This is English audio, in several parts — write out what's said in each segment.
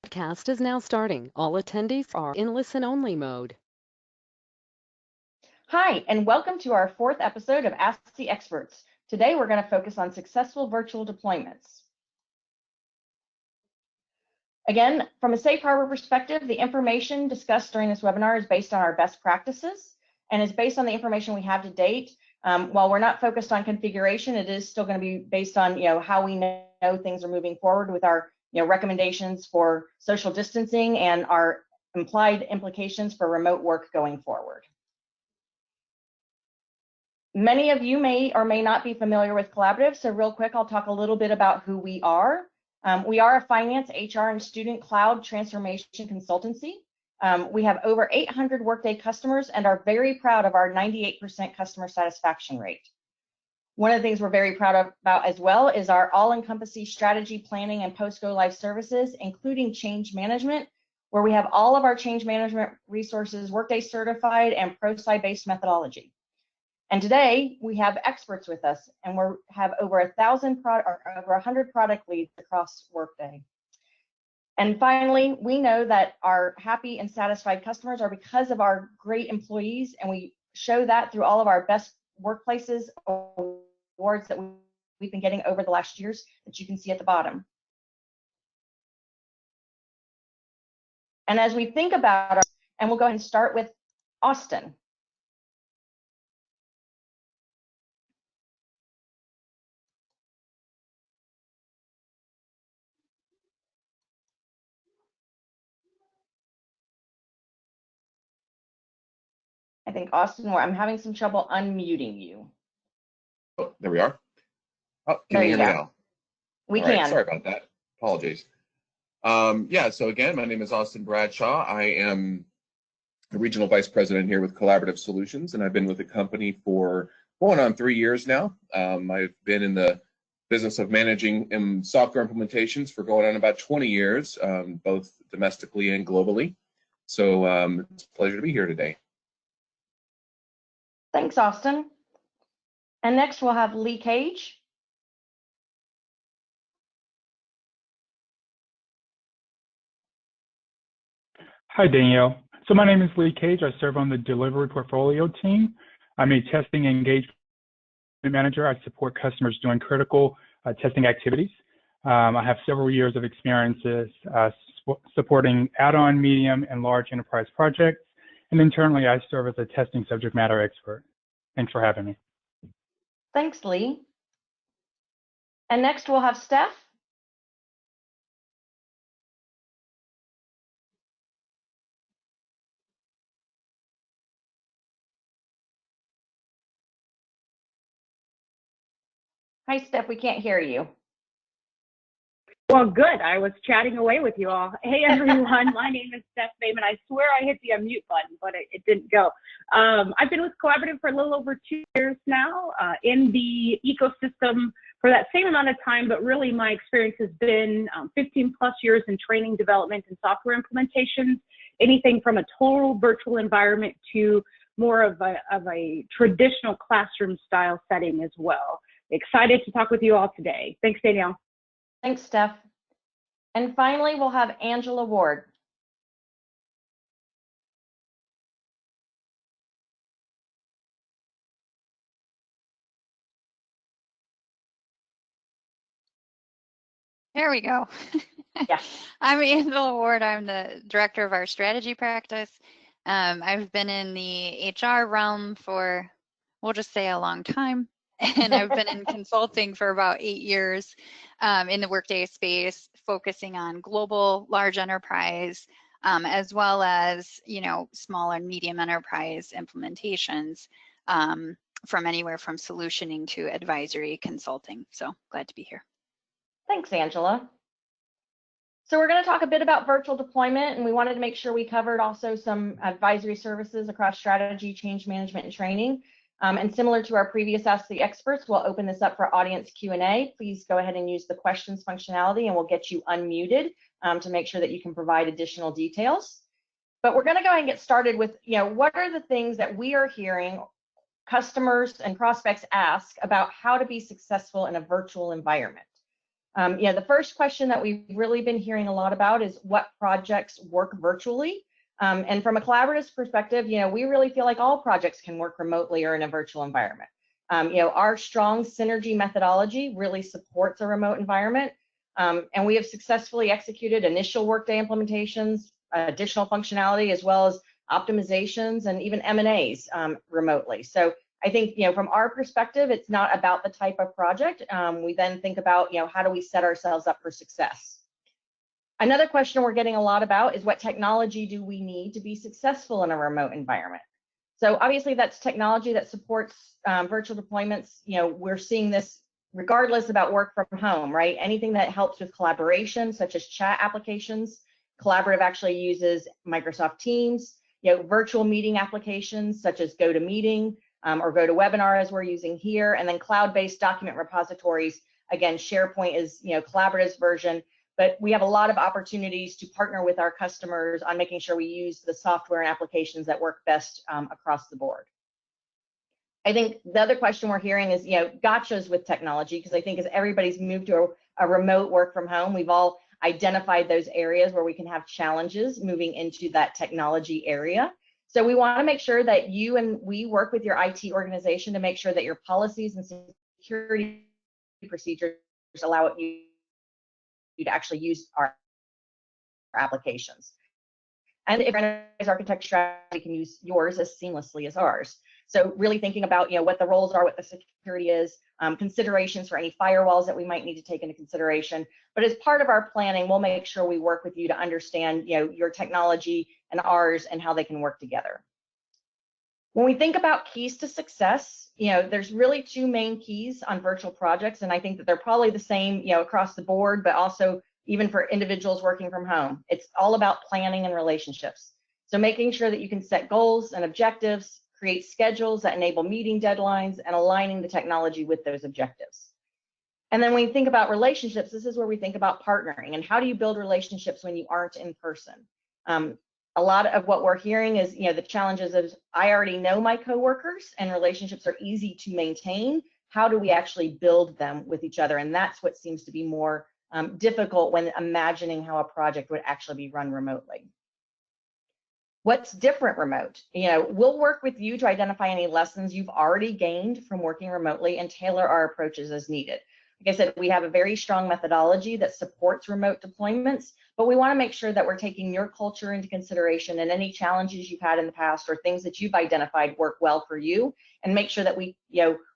Podcast is now starting. All attendees are in listen-only mode. Hi, and welcome to our fourth episode of Ask the Experts. Today, we're going to focus on successful virtual deployments. Again, from a safe harbor perspective, the information discussed during this webinar is based on our best practices and is based on the information we have to date. While we're not focused on configuration, it is still going to be based on how we know things are moving forward with our recommendations for social distancing and our implied implications for remote work going forward. Many of you may or may not be familiar with Collaborative, so real quick, I'll talk a little bit about who we are. We are a finance, HR, and student cloud transformation consultancy. We have over 800 Workday customers and are very proud of our 98% customer satisfaction rate. One of the things we're very proud about as well is our all-encompassing strategy planning and post-go-live services, including change management, where we have all of our change management resources Workday certified and ProSci-based methodology. And today we have experts with us, and we have over 100 product leads across Workday. And finally, we know that our happy and satisfied customers are because of our great employees, and we show that through all of our best workplaces awards that we've been getting over the last years that you can see at the bottom. And as we think about and we'll go ahead and start with Austin. I think Austin, I'm having some trouble unmuting you. Oh, there we are. Oh, can you hear me now? We can. Sorry about that. Apologies. Yeah, so again, my name is Austin Bradshaw. I am the Regional Vice President here with Collaborative Solutions, and I've been with the company for going on 3 years now. I've been in the business of managing software implementations for going on about 20 years, both domestically and globally. So it's a pleasure to be here today. Thanks, Austin. And next we'll have Lee Cage. Hi, Danielle. So my name is Lee Cage. I serve on the delivery portfolio team. I'm a testing engagement manager. I support customers doing critical testing activities. I have several years of experiences supporting add-on, medium, and large enterprise projects. And internally, I serve as a testing subject matter expert. Thanks for having me. Thanks, Lee. And next we'll have Steph. Hi, Steph, we can't hear you. Well, good. I was chatting away with you all. Hey, everyone. My name is Steph Bayman. I swear I hit the unmute button, but it didn't go. I've been with Collaborative for a little over 2 years now in the ecosystem for that same amount of time, but really my experience has been 15 plus years in training, development, and software implementations, anything from a total virtual environment to more of a traditional classroom style setting as well. Excited to talk with you all today. Thanks, Danielle. Thanks, Steph. And finally, we'll have Angela Ward. There we go. Yeah. I'm Angela Ward. I'm the director of our strategy practice. I've been in the HR realm for, we'll just say, a long time. And I've been in consulting for about 8 years in the Workday space, focusing on global large enterprise, as well as, small and medium enterprise implementations from anywhere from solutioning to advisory consulting. So glad to be here. Thanks, Angela. So we're going to talk a bit about virtual deployment, and we wanted to make sure we covered also some advisory services across strategy, change management, and training. And similar to our previous Ask the Experts, we'll open this up for audience Q&A. Please go ahead and use the questions functionality, and we'll get you unmuted to make sure that you can provide additional details. But we're going to go ahead and get started with, what are the things that we are hearing customers and prospects ask about how to be successful in a virtual environment? The first question that we've really been hearing a lot about is what projects work virtually. And from a collaborative perspective, we really feel like all projects can work remotely or in a virtual environment. Our strong synergy methodology really supports a remote environment. And we have successfully executed initial Workday implementations, additional functionality, as well as optimizations and even M&As remotely. So I think, from our perspective, it's not about the type of project. We then think about, how do we set ourselves up for success? Another question we're getting a lot about is what technology do we need to be successful in a remote environment? So obviously that's technology that supports virtual deployments. We're seeing this regardless about work from home, right? Anything that helps with collaboration, such as chat applications. Collaborative actually uses Microsoft Teams. Virtual meeting applications such as GoToMeeting or GoToWebinar, as we're using here, and then cloud-based document repositories. Again, SharePoint is Collaborative's version, but we have a lot of opportunities to partner with our customers on making sure we use the software and applications that work best across the board. I think the other question we're hearing is, gotchas with technology, because I think as everybody's moved to a remote work from home, we've all identified those areas where we can have challenges moving into that technology area. So we want to make sure that you and we work with your IT organization to make sure that your policies and security procedures allow you to actually use our applications. And if your enterprise architect strategy can use yours as seamlessly as ours. So really thinking about what the roles are, what the security is, considerations for any firewalls that we might need to take into consideration. But as part of our planning, we'll make sure we work with you to understand your technology and ours and how they can work together. When we think about keys to success, there's really two main keys on virtual projects, and I think that they're probably the same across the board, but also even for individuals working from home. It's all about planning and relationships. So making sure that you can set goals and objectives, create schedules that enable meeting deadlines, and aligning the technology with those objectives. And then when you think about relationships, this is where we think about partnering and how do you build relationships when you aren't in person. A lot of what we're hearing is, the challenges of I already know my coworkers and relationships are easy to maintain. How do we actually build them with each other? And that's what seems to be more difficult when imagining how a project would actually be run remotely. What's different remote? We'll work with you to identify any lessons you've already gained from working remotely and tailor our approaches as needed. Like I said, we have a very strong methodology that supports remote deployments, but we want to make sure that we're taking your culture into consideration and any challenges you've had in the past or things that you've identified work well for you, and make sure that we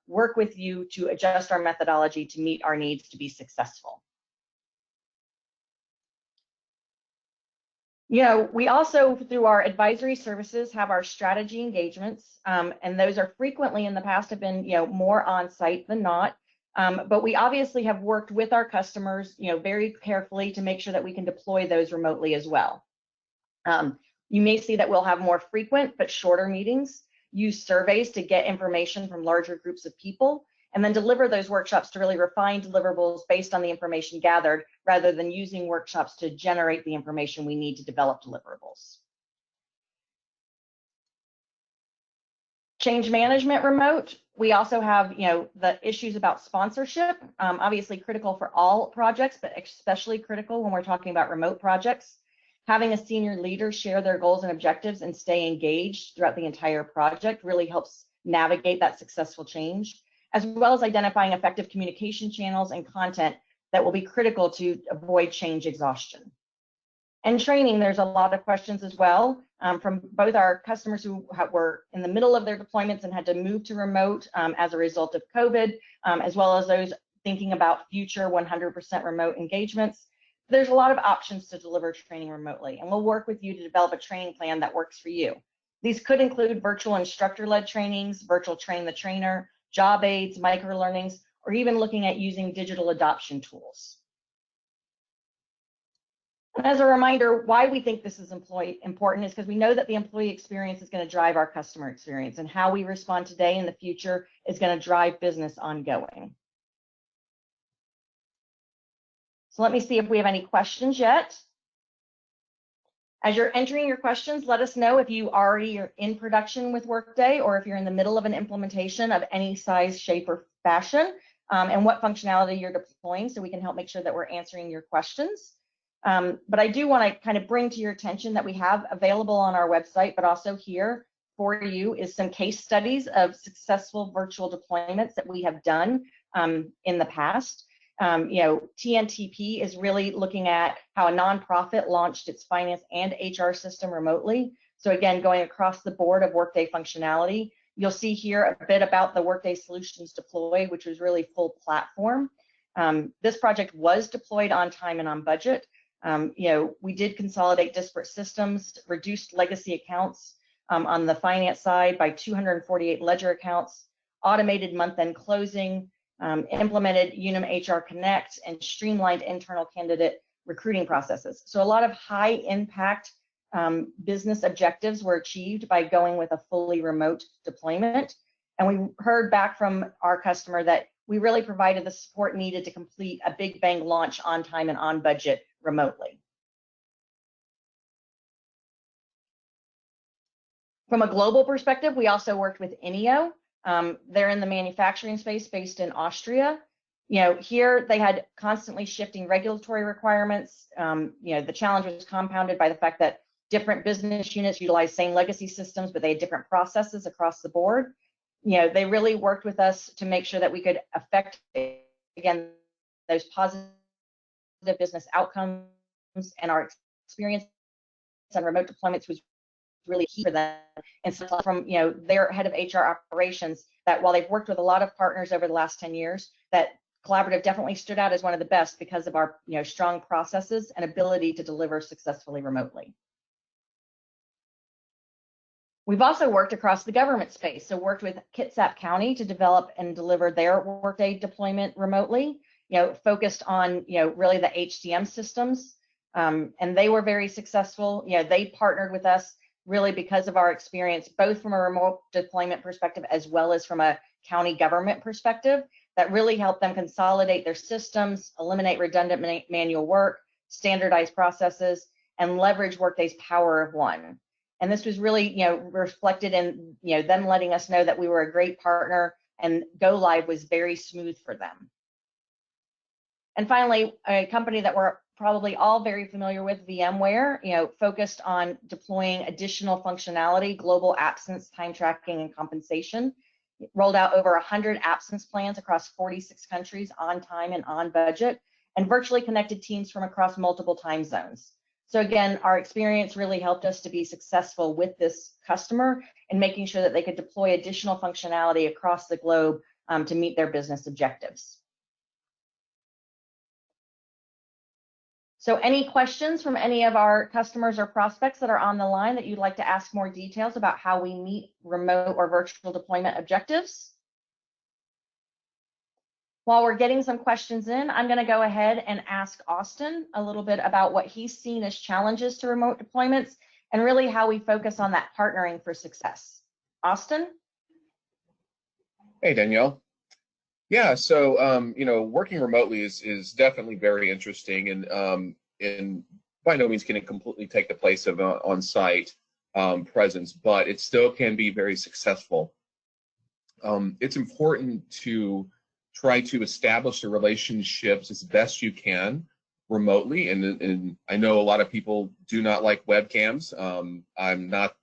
work with you to adjust our methodology to meet our needs to be successful. We also, through our advisory services, have our strategy engagements, and those are frequently in the past have been, more on site than not. But we obviously have worked with our customers, very carefully to make sure that we can deploy those remotely as well. You may see that we'll have more frequent but shorter meetings, use surveys to get information from larger groups of people, and then deliver those workshops to really refine deliverables based on the information gathered, rather than using workshops to generate the information we need to develop deliverables. Change management remote. We also have, the issues about sponsorship, obviously critical for all projects, but especially critical when we're talking about remote projects. Having a senior leader share their goals and objectives and stay engaged throughout the entire project really helps navigate that successful change, as well as identifying effective communication channels and content that will be critical to avoid change exhaustion. And training, there's a lot of questions as well from both our customers who were in the middle of their deployments and had to move to remote as a result of COVID, as well as those thinking about future 100% remote engagements. There's a lot of options to deliver training remotely, and we'll work with you to develop a training plan that works for you. These could include virtual instructor-led trainings, virtual train the trainer, job aids, microlearnings, or even looking at using digital adoption tools. And as a reminder, why we think this is important is because we know that the employee experience is going to drive our customer experience, and how we respond today and the future is going to drive business ongoing. So let me see if we have any questions yet. As you're entering your questions, let us know if you already are in production with Workday or if you're in the middle of an implementation of any size, shape, or fashion. and what functionality you're deploying so we can help make sure that we're answering your questions. But I do want to kind of bring to your attention that we have available on our website, but also here for you is some case studies of successful virtual deployments that we have done in the past. TNTP is really looking at how a nonprofit launched its finance and HR system remotely. So again, going across the board of Workday functionality. You'll see here a bit about the Workday Solutions Deploy, which was really full platform. This project was deployed on time and on budget. We did consolidate disparate systems, reduced legacy accounts on the finance side by 248 ledger accounts, automated month-end closing, implemented Unum HR Connect, and streamlined internal candidate recruiting processes. So a lot of high impact business objectives were achieved by going with a fully remote deployment. And we heard back from our customer that we really provided the support needed to complete a big bang launch on time and on budget remotely. From a global perspective, we also worked with INEO. They're in the manufacturing space based in Austria. Here they had constantly shifting regulatory requirements. The challenge was compounded by the fact that different business units utilize same legacy systems, but they had different processes across the board. They really worked with us to make sure that we could affect, again, those positive business outcomes, and our experience on remote deployments was really key for them. And so from their head of HR operations, that while they've worked with a lot of partners over the last 10 years, that Collaborative definitely stood out as one of the best because of our strong processes and ability to deliver successfully remotely. We've also worked across the government space, so worked with Kitsap County to develop and deliver their Workday deployment remotely, focused on really the HCM systems, and they were very successful. They partnered with us really because of our experience, both from a remote deployment perspective as well as from a county government perspective, that really helped them consolidate their systems, eliminate redundant manual work, standardize processes, and leverage Workday's power of one. And this was really, reflected in, them letting us know that we were a great partner, and go live was very smooth for them. And finally, a company that we're probably all very familiar with, VMware, focused on deploying additional functionality, global absence, time tracking, and compensation. It rolled out over 100 absence plans across 46 countries on time and on budget, and virtually connected teams from across multiple time zones. So again, our experience really helped us to be successful with this customer and making sure that they could deploy additional functionality across the globe to meet their business objectives. So any questions from any of our customers or prospects that are on the line that you'd like to ask more details about how we meet remote or virtual deployment objectives? While we're getting some questions in, I'm going to go ahead and ask Austin a little bit about what he's seen as challenges to remote deployments and really how we focus on that partnering for success. Austin? Hey, Danielle. Yeah, so working remotely is definitely very interesting, and by no means can it completely take the place of on-site presence, but it still can be very successful. It's important to try to establish the relationships as best you can remotely, and I know a lot of people do not like webcams. I'm not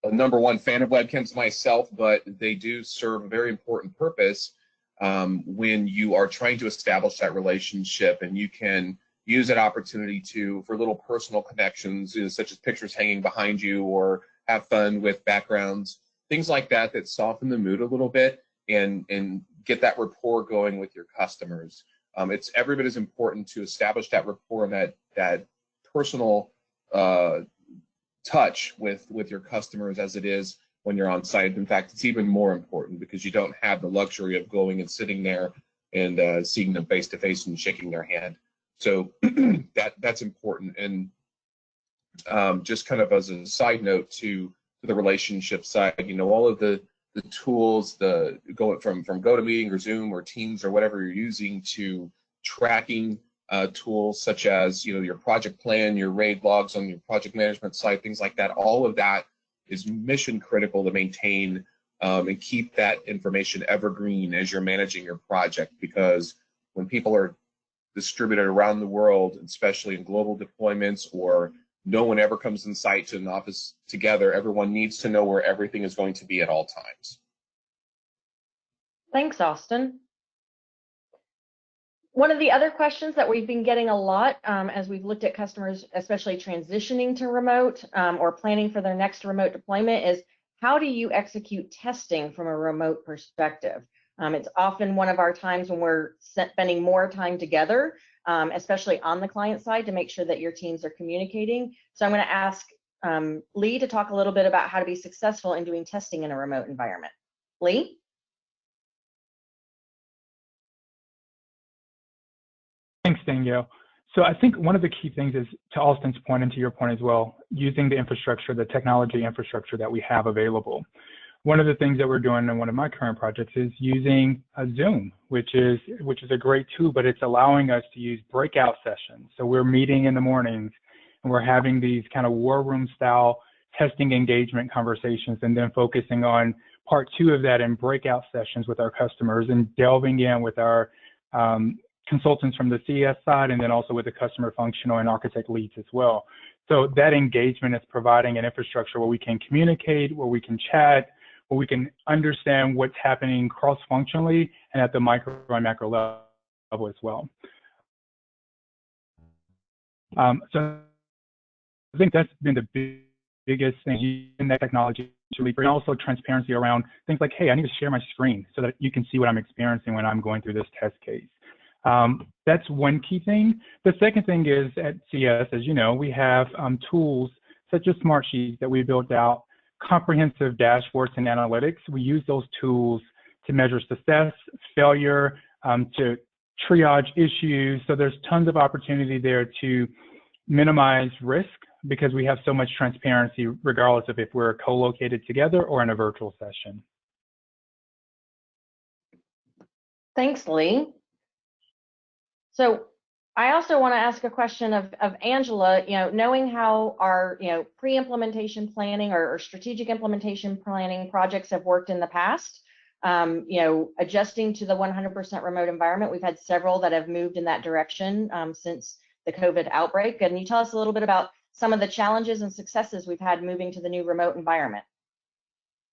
a #1 fan of webcams myself, but they do serve a very important purpose when you are trying to establish that relationship, and you can use that opportunity for little personal connections, such as pictures hanging behind you, or have fun with backgrounds, things like that soften the mood a little bit and get that rapport going with your customers. It's every bit as important to establish that rapport and that personal touch with your customers as it is when you're on site. In fact, it's even more important because you don't have the luxury of going and sitting there and seeing them face to face and shaking their hand. So that's important. And just kind of as a side note to the relationship side, all of the tools, going from GoToMeeting or Zoom or Teams or whatever you're using, to tracking tools such as your project plan, your RAID logs on your project management site, things like that. All of that is mission critical to maintain and keep that information evergreen as you're managing your project, because when people are distributed around the world, especially in global deployments, or no one ever comes in sight to an office together, everyone needs to know where everything is going to be at all times. Thanks, Austin. One of the other questions that we've been getting a lot as we've looked at customers, especially transitioning to remote or planning for their next remote deployment, is how do you execute testing from a remote perspective? It's often one of our times when we're spending more time together, especially on the client side, to make sure that your teams are communicating. So I'm going to ask Lee to talk a little bit about how to be successful in doing testing in a remote environment. Lee? Thanks, Danielle. So I think one of the key things is, to Austin's point and to your point as well, using the infrastructure, the technology infrastructure that we have available. One of the things that we're doing in one of my current projects is using Zoom, which is a great tool, but it's allowing us to use breakout sessions. So we're meeting in the mornings and we're having these kind of war room style testing engagement conversations, and then focusing on part 2 of that in breakout sessions with our customers and delving in with our consultants from the CS side, and then also with the customer functional and architect leads as well. So that engagement is providing an infrastructure where we can communicate, where we can chat, where we can understand what's happening cross-functionally and at the micro and macro level as well. So I think that's been the biggest thing in that technology, and also transparency around things like, hey, I need to share my screen so that you can see what I'm experiencing when I'm going through this test case. That's one key thing. The second thing is, at CS, as you know, we have tools such as Smartsheets that we built out, comprehensive dashboards and analytics. We use those tools to measure success, failure, to triage issues. So there's tons of opportunity there to minimize risk, because we have so much transparency regardless of if we're co-located together or in a virtual session. Thanks, Lee. So I also want to ask a question of Angela, knowing how our, pre-implementation planning or strategic implementation planning projects have worked in the past, adjusting to the 100% remote environment. We've had several that have moved in that direction since the COVID outbreak. Can you tell us a little bit about some of the challenges and successes we've had moving to the new remote environment?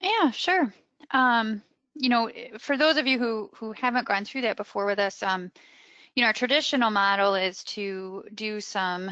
Yeah, sure. For those of you who haven't gone through that before with us, our traditional model is to do some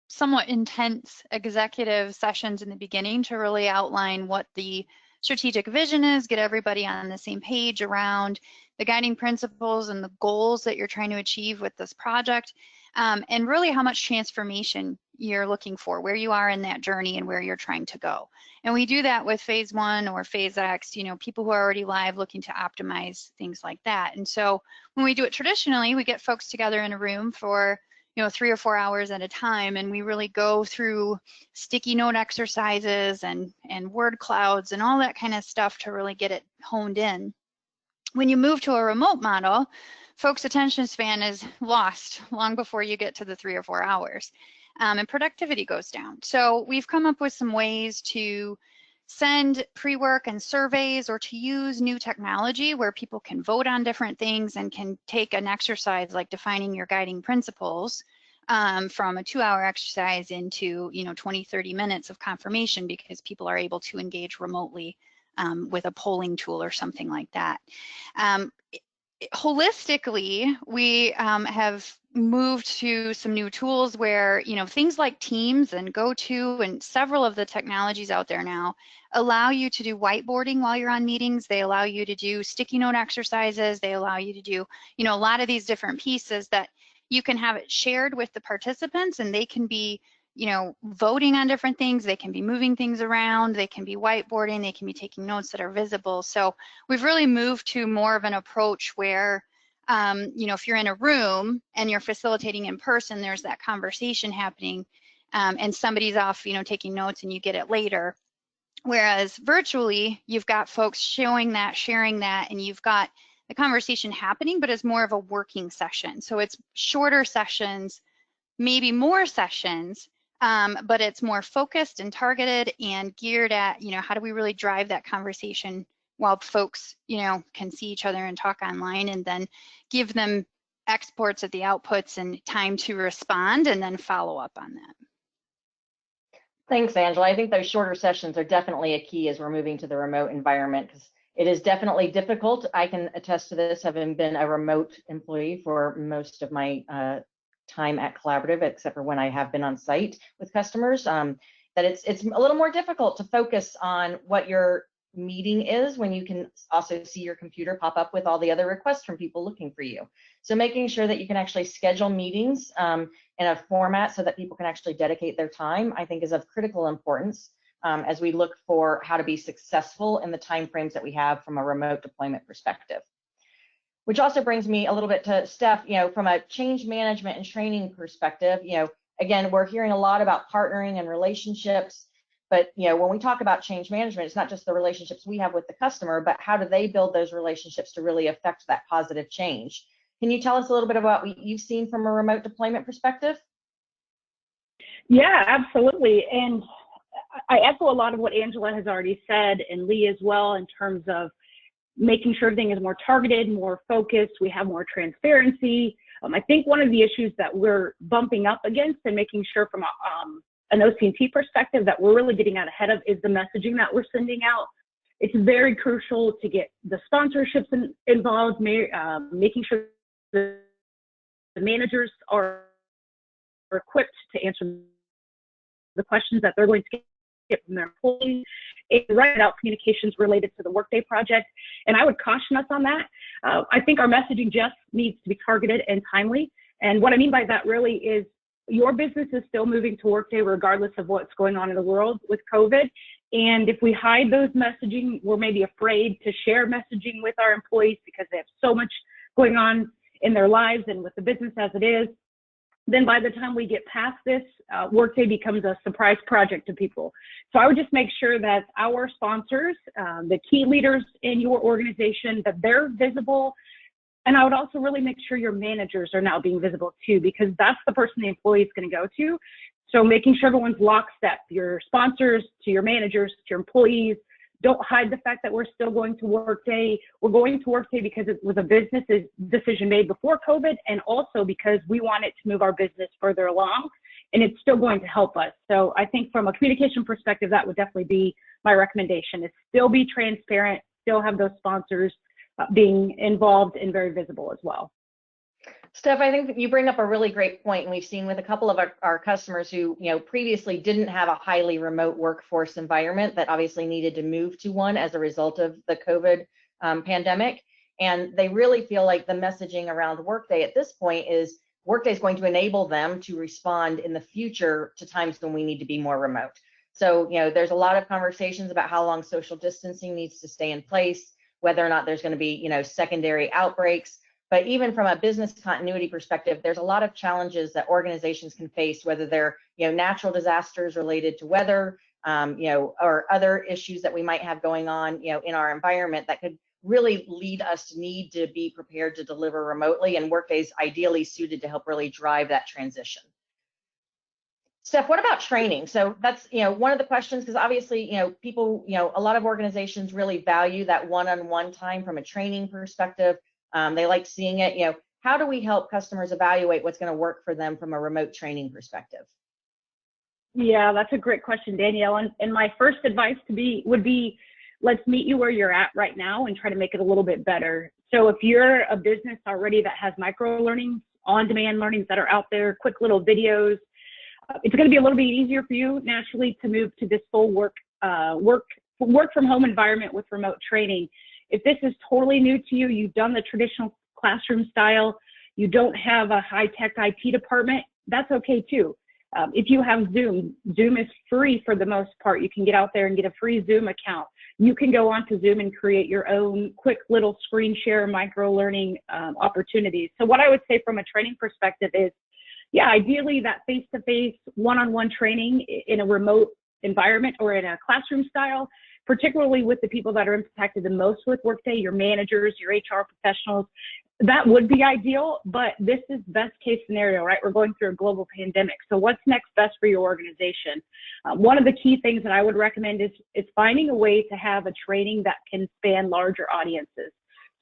somewhat intense executive sessions in the beginning to really outline what the strategic vision is, get everybody on the same page around the guiding principles and the goals that you're trying to achieve with this project, and really how much transformation you're looking for, where you are in that journey and where you're trying to go. And we do that with phase 1 or phase X, people who are already live looking to optimize things like that. And so when we do it traditionally, we get folks together in a room for 3 or 4 hours at a time, and we really go through sticky note exercises and word clouds and all that kind of stuff to really get it honed in. When you move to a remote model, folks' attention span is lost long before you get to the 3 or 4 hours, and productivity goes down. So we've come up with some ways to send pre-work and surveys, or to use new technology where people can vote on different things and can take an exercise like defining your guiding principles from a 2-hour exercise into 20-30 minutes of confirmation, because people are able to engage remotely with a polling tool or something like that. Holistically, we have moved to some new tools where, things like Teams and GoTo and several of the technologies out there now allow you to do whiteboarding while you're on meetings. They allow you to do sticky note exercises. They allow you to do, a lot of these different pieces that you can have it shared with the participants, and they can be, voting on different things. They can be moving things around. They can be whiteboarding. They can be taking notes that are visible. So we've really moved to more of an approach where, if you're in a room and you're facilitating in person, there's that conversation happening, and somebody's off, taking notes, and you get it later. Whereas virtually, you've got folks showing that, sharing that, and you've got the conversation happening, but it's more of a working session. So it's shorter sessions, maybe more sessions, but it's more focused and targeted and geared at, how do we really drive that conversation while folks, can see each other and talk online, and then give them exports of the outputs and time to respond and then follow up on that. Thanks, Angela. I think those shorter sessions are definitely a key as we're moving to the remote environment, because it is definitely difficult. I can attest to this, having been a remote employee for most of my time at Collaborative, except for when I have been on site with customers, that it's a little more difficult to focus on what your meeting is when you can also see your computer pop up with all the other requests from people looking for you. So making sure that you can actually schedule meetings in a format so that people can actually dedicate their time, I think is of critical importance as we look for how to be successful in the timeframes that we have from a remote deployment perspective. Which also brings me a little bit to Steph, from a change management and training perspective, again, we're hearing a lot about partnering and relationships, but when we talk about change management, it's not just the relationships we have with the customer, but how do they build those relationships to really affect that positive change? Can you tell us a little bit about what you've seen from a remote deployment perspective? Yeah, absolutely. And I echo a lot of what Angela has already said, and Lee as well, in terms of making sure everything is more targeted, more focused, we have more transparency. I think one of the issues that we're bumping up against and making sure from an OC&T perspective that we're really getting out ahead of is the messaging that we're sending out. It's very crucial to get the sponsorships involved, making sure the managers are equipped to answer the questions that they're going to get from their employees, and write out communications related to the Workday project. And I would caution us on that. I think our messaging just needs to be targeted and timely. And what I mean by that really is your business is still moving to Workday regardless of what's going on in the world with COVID. And if we hide those messaging, we're maybe afraid to share messaging with our employees because they have so much going on in their lives and with the business as it is. Then by the time we get past this, Workday becomes a surprise project to people. So I would just make sure that our sponsors, the key leaders in your organization, that they're visible. And I would also really make sure your managers are now being visible too, because that's the person the employee is going to go to. So making sure everyone's lockstep, your sponsors to your managers, to your employees. Don't hide the fact that we're still going to Workday. We're going to Workday because it was a business decision made before COVID, and also because we want it to move our business further along, and it's still going to help us. So I think from a communication perspective, that would definitely be my recommendation, is still be transparent, still have those sponsors being involved and very visible as well. Steph, I think that you bring up a really great point, and we've seen with a couple of our customers who, previously didn't have a highly remote workforce environment that obviously needed to move to one as a result of the COVID pandemic. And they really feel like the messaging around Workday at this point is Workday is going to enable them to respond in the future to times when we need to be more remote. So, there's a lot of conversations about how long social distancing needs to stay in place, whether or not there's going to be, secondary outbreaks. But even from a business continuity perspective, there's a lot of challenges that organizations can face, whether they're, natural disasters related to weather, or other issues that we might have going on, in our environment that could really lead us to need to be prepared to deliver remotely. And Workday's ideally suited to help really drive that transition. Steph, what about training? So that's, one of the questions, because obviously, people, a lot of organizations really value that one-on-one time from a training perspective. They like seeing it. How do we help customers evaluate what's going to work for them from a remote training perspective? Yeah, that's a great question, Danielle. And my first advice would be, let's meet you where you're at right now and try to make it a little bit better. So if you're a business already that has micro learnings, on-demand learnings that are out there, quick little videos, it's going to be a little bit easier for you naturally to move to this full work from home environment with remote training. If this is totally new to you, you've done the traditional classroom style, you don't have a high-tech IT department, that's okay too. If you have Zoom is free for the most part. You can get out there and get a free Zoom account. You can go onto Zoom and create your own quick little screen share micro learning opportunities. So what I would say from a training perspective is, yeah, ideally that face-to-face one-on-one training in a remote environment or in a classroom style, particularly with the people that are impacted the most with Workday, your managers, your HR professionals. that would be ideal, but this is best case scenario, right? We're going through a global pandemic. So what's next best for your organization? One of the key things that I would recommend is finding a way to have a training that can span larger audiences.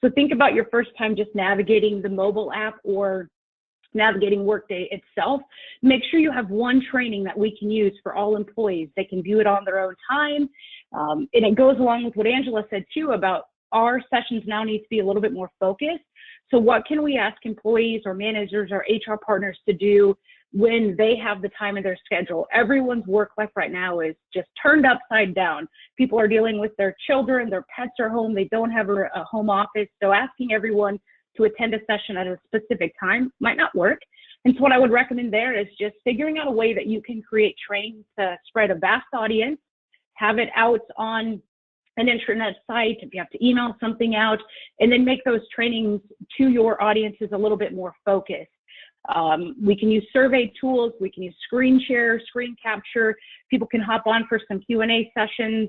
So think about your first time just navigating the mobile app or navigating Workday itself. Make sure you have one training that we can use for all employees. They can view it on their own time. And it goes along with what Angela said too about our sessions now need to be a little bit more focused. So what can we ask employees or managers or HR partners to do when they have the time in their schedule? Everyone's work life right now is just turned upside down. People are dealing with their children, their pets are home, they don't have a home office. So asking everyone to attend a session at a specific time might not work. And so what I would recommend there is just figuring out a way that you can create trainings to spread a vast audience, have it out on an intranet site, if you have to email something out, and then make those trainings to your audiences a little bit more focused. We can use survey tools, we can use screen share, screen capture, people can hop on for some Q&A sessions.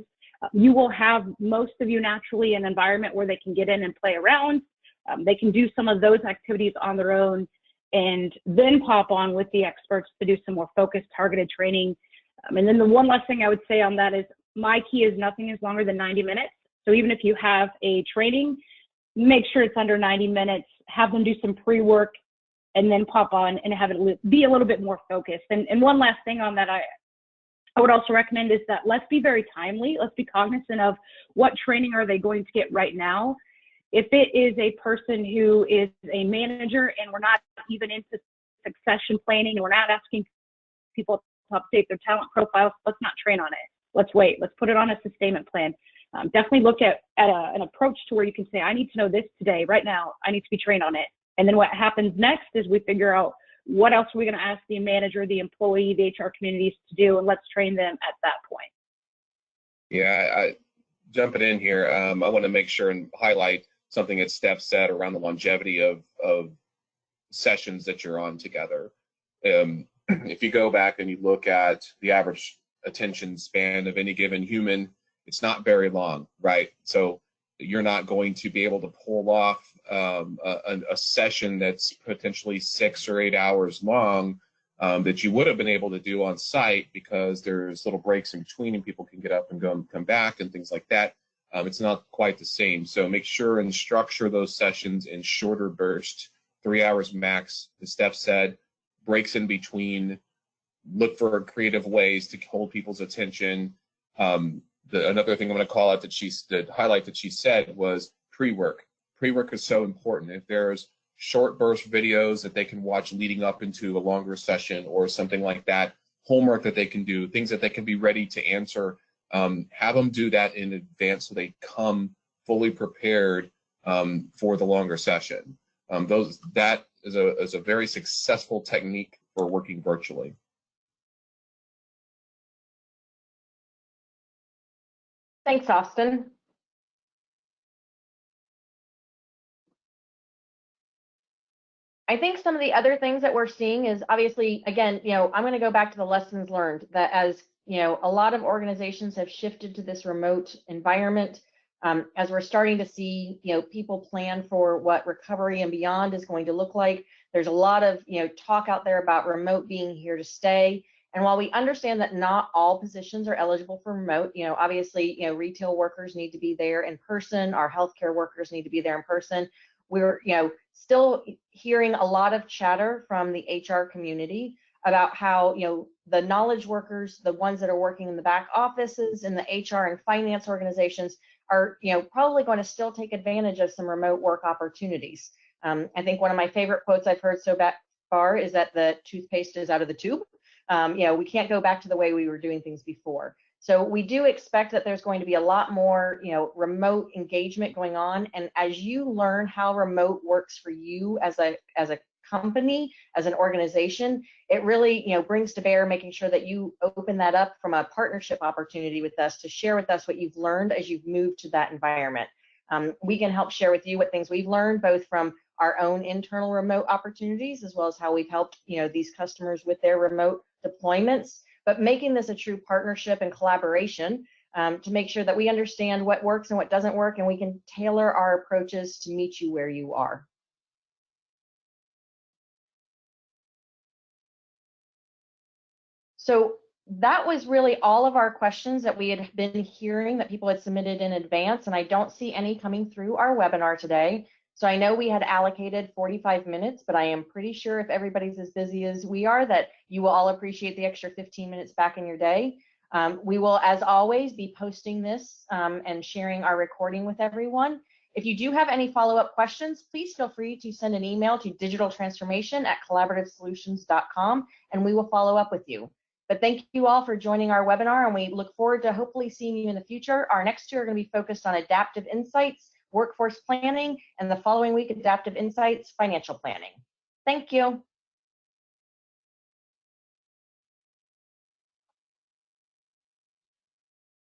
You will have, most of you naturally, an environment where they can get in and play around. They can do some of those activities on their own and then pop on with the experts to do some more focused, targeted training. And then the one last thing I would say on that is my key is nothing is longer than 90 minutes. So even if you have a training, make sure it's under 90 minutes, have them do some pre-work and then pop on and have it be a little bit more focused. And one last thing on that I would also recommend is that let's be very timely. Let's be cognizant of what training are they going to get right now. If it is a person who is a manager and we're not even into succession planning and we're not asking people to update their talent profiles, let's not train on it. Let's wait. Let's put it on a sustainment plan. Definitely look at an approach to where you can say, I need to know this today, right now. I need to be trained on it. And then what happens next is we figure out what else are we going to ask the manager, the employee, the HR communities to do, and let's train them at that point. Yeah, jumping in here, I want to make sure and highlight something that Steph said around the longevity of sessions that you're on together. If you go back and you look at the average attention span of any given human, it's not very long, right? So you're not going to be able to pull off a session that's potentially 6 or 8 hours long that you would have been able to do on site because there's little breaks in between and people can get up and go and come back and things like that. It's not quite the same. So make sure and structure those sessions in shorter bursts, 3 hours max, as Steph said, breaks in between. Look for creative ways to hold people's attention. Another thing I'm going to call out the highlight that she said was pre-work. Pre-work is so important. If there's short burst videos that they can watch leading up into a longer session or something like that, homework that they can do, things that they can be ready to answer, have them do that in advance so they come fully prepared for the longer session. That is a very successful technique for working virtually. Thanks, Austin. I think some of the other things that we're seeing is obviously, again, I'm going to go back to the lessons learned that as, a lot of organizations have shifted to this remote environment, as we're starting to see, people plan for what recovery and beyond is going to look like. There's a lot of, talk out there about remote being here to stay. And while we understand that not all positions are eligible for remote, obviously, retail workers need to be there in person. Our healthcare workers need to be there in person. We're, still hearing a lot of chatter from the HR community about how, the knowledge workers, the ones that are working in the back offices and the HR and finance organizations are, probably going to still take advantage of some remote work opportunities. I think one of my favorite quotes I've heard so far is that the toothpaste is out of the tube. We can't go back to the way we were doing things before. So we do expect that there's going to be a lot more, remote engagement going on. And as you learn how remote works for you as a company, as an organization, it really, brings to bear making sure that you open that up from a partnership opportunity with us to share with us what you've learned as you've moved to that environment. We can help share with you what things we've learned, both from our own internal remote opportunities, as well as how we've helped, these customers with their remote deployments, but making this a true partnership and collaboration to make sure that we understand what works and what doesn't work, and we can tailor our approaches to meet you where you are. So that was really all of our questions that we had been hearing that people had submitted in advance, and I don't see any coming through our webinar today. So I know we had allocated 45 minutes, but I am pretty sure if everybody's as busy as we are, that you will all appreciate the extra 15 minutes back in your day. We will, as always, be posting this and sharing our recording with everyone. If you do have any follow-up questions, please feel free to send an email to digitaltransformation@collaborativesolutions.com, and we will follow up with you. But thank you all for joining our webinar, and we look forward to hopefully seeing you in the future. Our next two are going to be focused on adaptive insights, workforce planning, and the following week, adaptive insights, financial planning. Thank you.